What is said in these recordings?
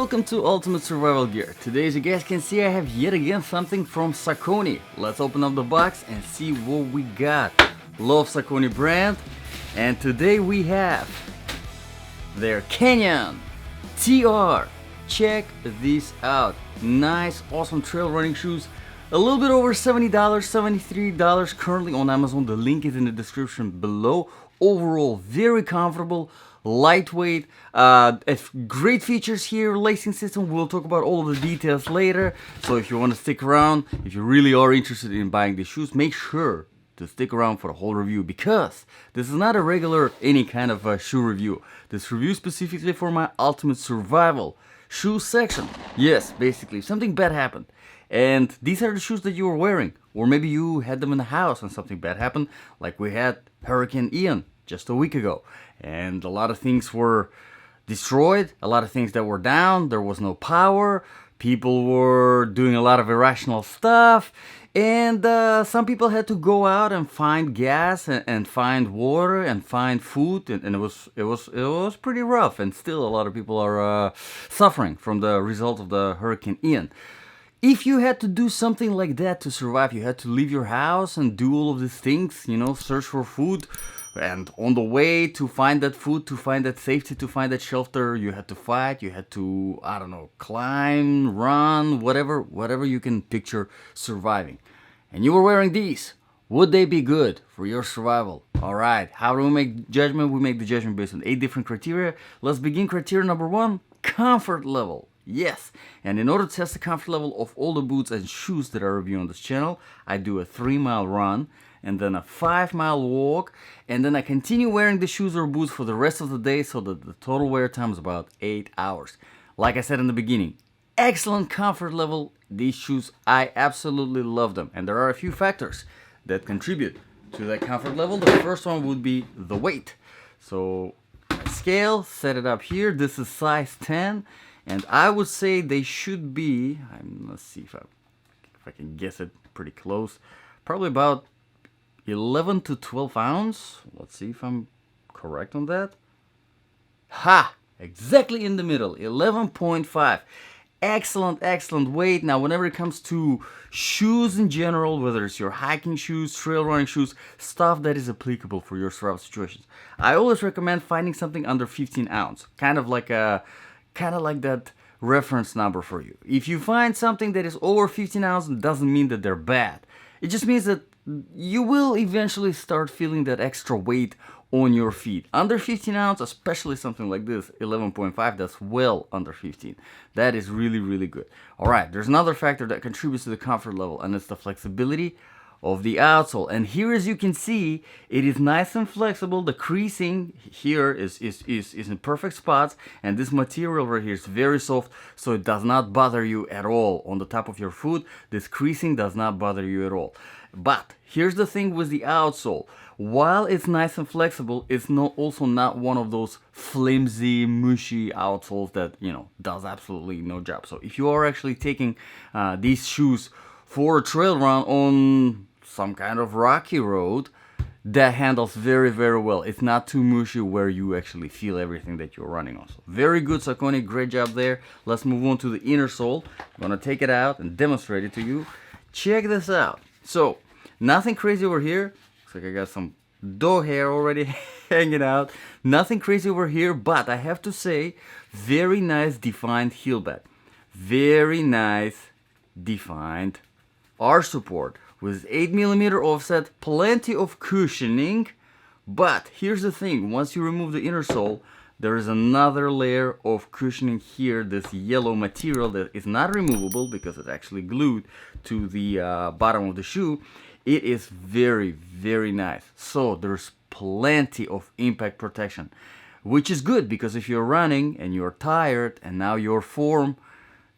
welcome to Ultimate Survival Gear. Today, as you guys can see, I have yet again something from Saucony. Let's open up the box and see what we got. Love Saucony brand. And today we have their Canyon TR. Check this out. Nice, awesome trail running shoes. A little bit over $70, $73 currently on Amazon. The link is in the description below. Overall, very comfortable, lightweight, great features here, lacing system. We'll talk about all of the details later. So if you want to stick around, if you really are interested in buying these shoes, make sure to stick around for the whole review, because this is not a regular any kind of shoe review. This review specifically for my Ultimate Survival shoe section. Yes, basically something bad happened, and these are the shoes that you were wearing, or maybe you had them in the house and something bad happened, like we had Hurricane Ian just a week ago, and a lot of things were destroyed, a lot of things that were down, there was no power, people were doing a lot of irrational stuff, and some people had to go out and find gas and find water and find food, and it was pretty rough, and still a lot of people are suffering from the result of the Hurricane Ian. If you had to do something like that to survive, you had to leave your house and do all of these things, you know, search for food, and on the way to find that food, to find that safety, to find that shelter, you had to fight, you had to, I don't know, climb, run, whatever you can picture surviving. And you were wearing these. Would they be good for your survival? Alright, how do we make judgment? We make the judgment based on 8 different criteria. Let's begin. Criteria number 1, comfort level. Yes, and in order to test the comfort level of all the boots and shoes that I review on this channel, I do a 3-mile run, and then a 5-mile walk, and then I continue wearing the shoes or boots for the rest of the day, so that the total wear time is about 8 hours. Like I said in the beginning, excellent comfort level. These shoes, I absolutely love them, and there are a few factors that contribute to that comfort level. The first one would be the weight. So scale, set it up here. This is size 10, and I would say they should be, let's see if I can guess it pretty close, probably about 11 to 12 ounce. Let's see if I'm correct on that. Ha! Exactly in the middle, 11.5. Excellent weight. Now, whenever it comes to shoes in general, whether it's your hiking shoes, trail running shoes, stuff that is applicable for your survival situations, I always recommend finding something under 15 ounce, kind of like that reference number for you. If you find something that is over 15 ounce, it doesn't mean that they're bad. It just means that you will eventually start feeling that extra weight on your feet. Under 15 ounce, especially something like this, 11.5, that's well under 15. That is really good. Alright, there's another factor that contributes to the comfort level, and it's the flexibility of the outsole. And here, as you can see, it is nice and flexible. The creasing here is in perfect spots, and this material right here is very soft, so it does not bother you at all on the top of your foot. This creasing does not bother you at all. But here's the thing with the outsole. While it's nice and flexible, it's also not one of those flimsy, mushy outsoles that, you know, does absolutely no job. So if you are actually taking these shoes for a trail run on some kind of rocky road, that handles very well. It's not too mushy where you actually feel everything that you're running on. So very good, Saucony, great job there. Let's move on to the inner sole. I'm gonna take it out and demonstrate it to you. Check this out. So nothing crazy over here. Looks like I got some dog hair already hanging out. Nothing crazy over here, but I have to say, very nice defined heel bed. Very nice defined arch support with 8mm offset, plenty of cushioning. But here's the thing, once you remove the inner sole, there is another layer of cushioning here, this yellow material that is not removable because it's actually glued to the bottom of the shoe. It is very nice. So there's plenty of impact protection, which is good, because if you're running and you're tired and now your form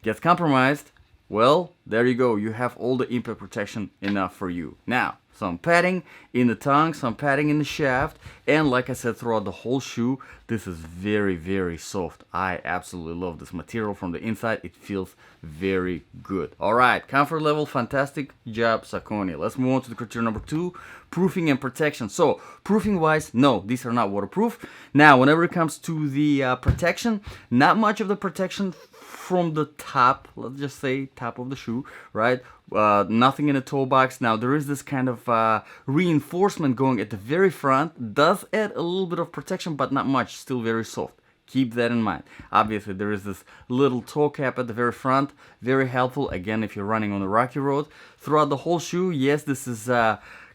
gets compromised, well, there you go. You have all the impact protection enough for you. Now, some padding in the tongue, some padding in the shaft, and like I said, throughout the whole shoe, this is very, very soft. I absolutely love this material from the inside. It feels very good. All right, comfort level, fantastic job, Saucony. Let's move on to the criteria number 2, proofing and protection. So, proofing wise, no, these are not waterproof. Now, whenever it comes to the protection, not much of the protection from the top, let's just say top of the shoe, right? Nothing in the toe box. Now there is this kind of reinforcement going at the very front, does add a little bit of protection, but not much, still very soft. Keep that in mind. Obviously there is this little toe cap at the very front, very helpful, again, if you're running on a rocky road. Throughout the whole shoe, yes, this is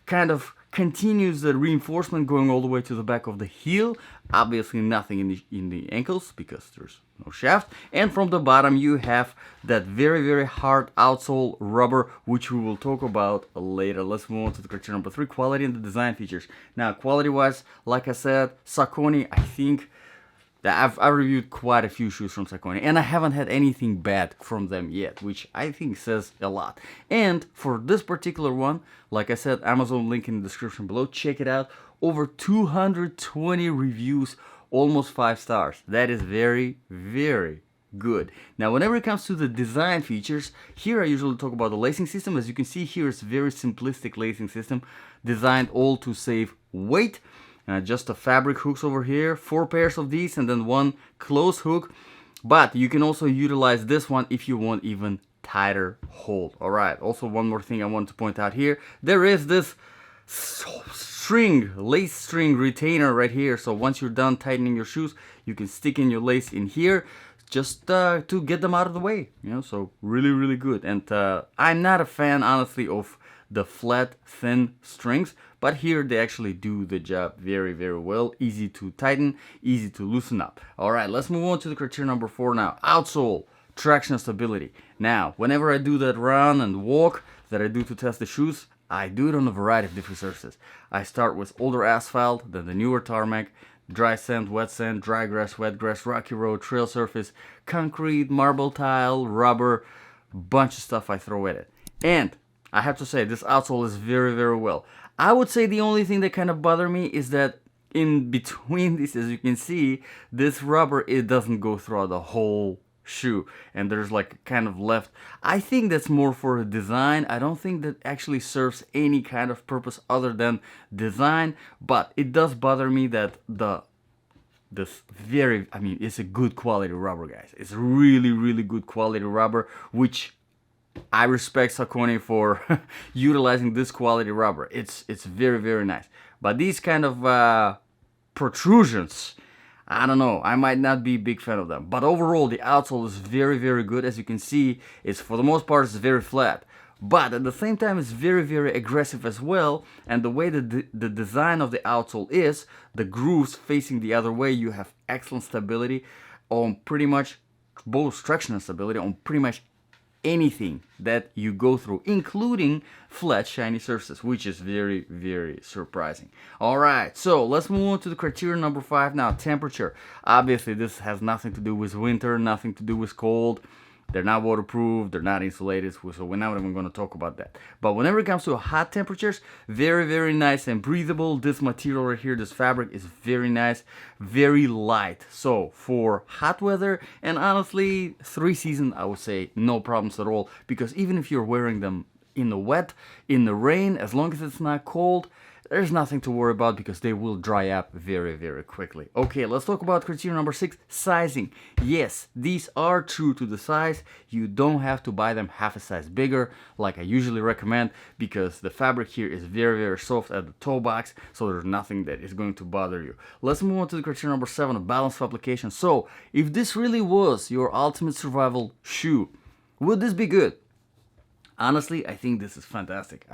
kind of continues the reinforcement going all the way to the back of the heel. Obviously nothing in the ankles because there's no shaft. And from the bottom you have that very, very hard outsole rubber, which we will talk about later. Let's move on to the criteria number 3, quality and the design features. Now, quality wise, like I said, Saucony, I think I've reviewed quite a few shoes from Saucony, and I haven't had anything bad from them yet, which I think says a lot. And for this particular one, like I said, Amazon link in the description below, check it out. Over 220 reviews, almost 5 stars. That is very, very good. Now, whenever it comes to the design features, here I usually talk about the lacing system. As you can see here, it's a very simplistic lacing system, designed all to save weight. Just the fabric hooks over here, 4 pairs of these, and then 1 close hook. But you can also utilize this one if you want even tighter hold. All right, also one more thing I want to point out here. There is this lace string retainer right here. So once you're done tightening your shoes, you can stick in your lace in here just to get them out of the way. You know, so really, really good. And I'm not a fan, honestly, of the flat, thin strings, but here they actually do the job very, very well. Easy to tighten, easy to loosen up. All right, let's move on to the criteria number 4 now. Outsole, traction stability. Now, whenever I do that run and walk that I do to test the shoes, I do it on a variety of different surfaces. I start with older asphalt, then the newer tarmac, dry sand, wet sand, dry grass, wet grass, rocky road, trail surface, concrete, marble tile, rubber, bunch of stuff I throw at it. And I have to say, this outsole is very, very well. I would say the only thing that kind of bothered me is that in between this, as you can see, this rubber, it doesn't go throughout the whole shoe. And there's like kind of left. I think that's more for a design. I don't think that actually serves any kind of purpose other than design. But it does bother me that it's a good quality rubber, guys. It's really, really good quality rubber, which I respect Saucony for utilizing this quality rubber. It's very, very nice. But these kind of protrusions, I don't know. I might not be a big fan of them. But overall, the outsole is very, very good. As you can see, it's for the most part, it's very flat. But at the same time, it's very, very aggressive as well. And the way that the design of the outsole is, the grooves facing the other way, you have excellent stability on pretty much both traction and stability on pretty much anything that you go through, including flat shiny surfaces, which is very, very surprising. All right, so let's move on to the criteria number 5 now. Temperature. Obviously this has nothing to do with winter, nothing to do with cold. They're not waterproof, they're not insulated, so we're not even going to talk about that. But whenever it comes to hot temperatures, very, very nice and breathable. This material right here, this fabric is very nice, very light. So for hot weather, and honestly, 3 season, I would say no problems at all. Because even if you're wearing them in the wet, in the rain, as long as it's not cold, there's nothing to worry about because they will dry up very, very quickly. Okay, let's talk about criteria number 6, sizing. Yes, these are true to the size. You don't have to buy them half a size bigger like I usually recommend because the fabric here is very, very soft at the toe box, so there's nothing that is going to bother you. Let's move on to the criteria number 7, a balance of application. So, if this really was your ultimate survival shoe, would this be good? Honestly, I think this is fantastic.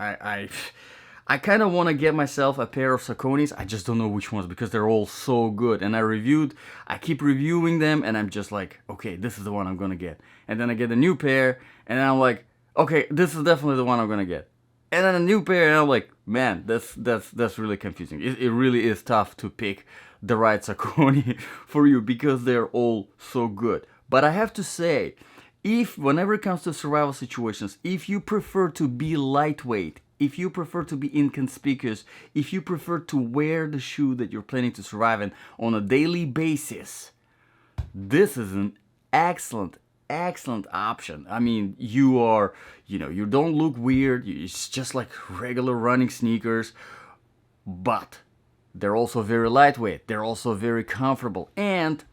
I kind of want to get myself a pair of Sauconys. I just don't know which ones because they're all so good. And I keep reviewing them and I'm just like, okay, this is the one I'm going to get. And then I get a new pair and I'm like, okay, this is definitely the one I'm going to get. And then a new pair and I'm like, man, that's really confusing. It really is tough to pick the right Saucony for you because they're all so good. But I have to say, whenever it comes to survival situations, if you prefer to be lightweight if you prefer to be inconspicuous, if you prefer to wear the shoe that you're planning to survive in on a daily basis, this is an excellent option. I mean, you don't look weird. It's just like regular running sneakers, but they're also very lightweight. They're also very comfortable. And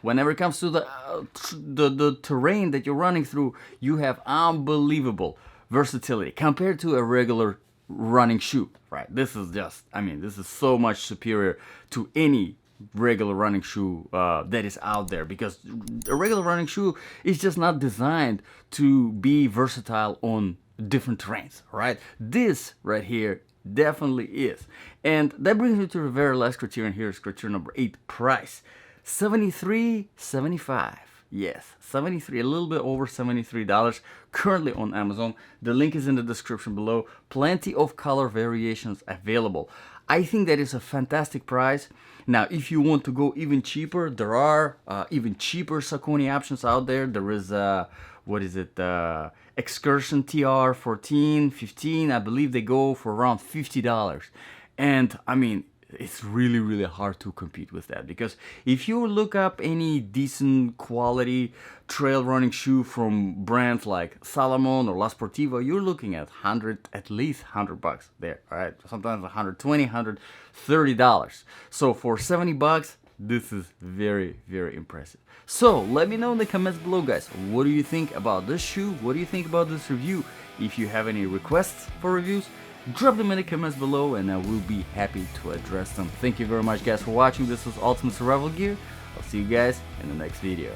whenever it comes to the terrain that you're running through, you have unbelievable versatility compared to a regular running shoe, right? This is so much superior to any regular running shoe that is out there, because a regular running shoe is just not designed to be versatile on different terrains, right? This right here definitely is. And that brings me to the very last criterion here, is criterion number 8, price. $73.75. Yes, 73, a little bit over $73 currently on Amazon. The link is in the description below. Plenty of color variations available. I think that is a fantastic price. Now, if you want to go even cheaper, there are even cheaper Saucony options out there. There is Excursion TR 14, 15. I believe they go for around $50. And I mean, it's really hard to compete with that, because if you look up any decent quality trail running shoe from brands like Salomon or La Sportiva, you're looking at at least $100 there, all right? Sometimes $120, $130. So for $70, this is very impressive. So let me know in the comments below, guys, what do you think about this shoe? What do you think about this review? If you have any requests for reviews, drop them in the comments below and I will be happy to address them. Thank you very much, guys, for watching. This was Ultimate Survival Gear. I'll see you guys in the next video.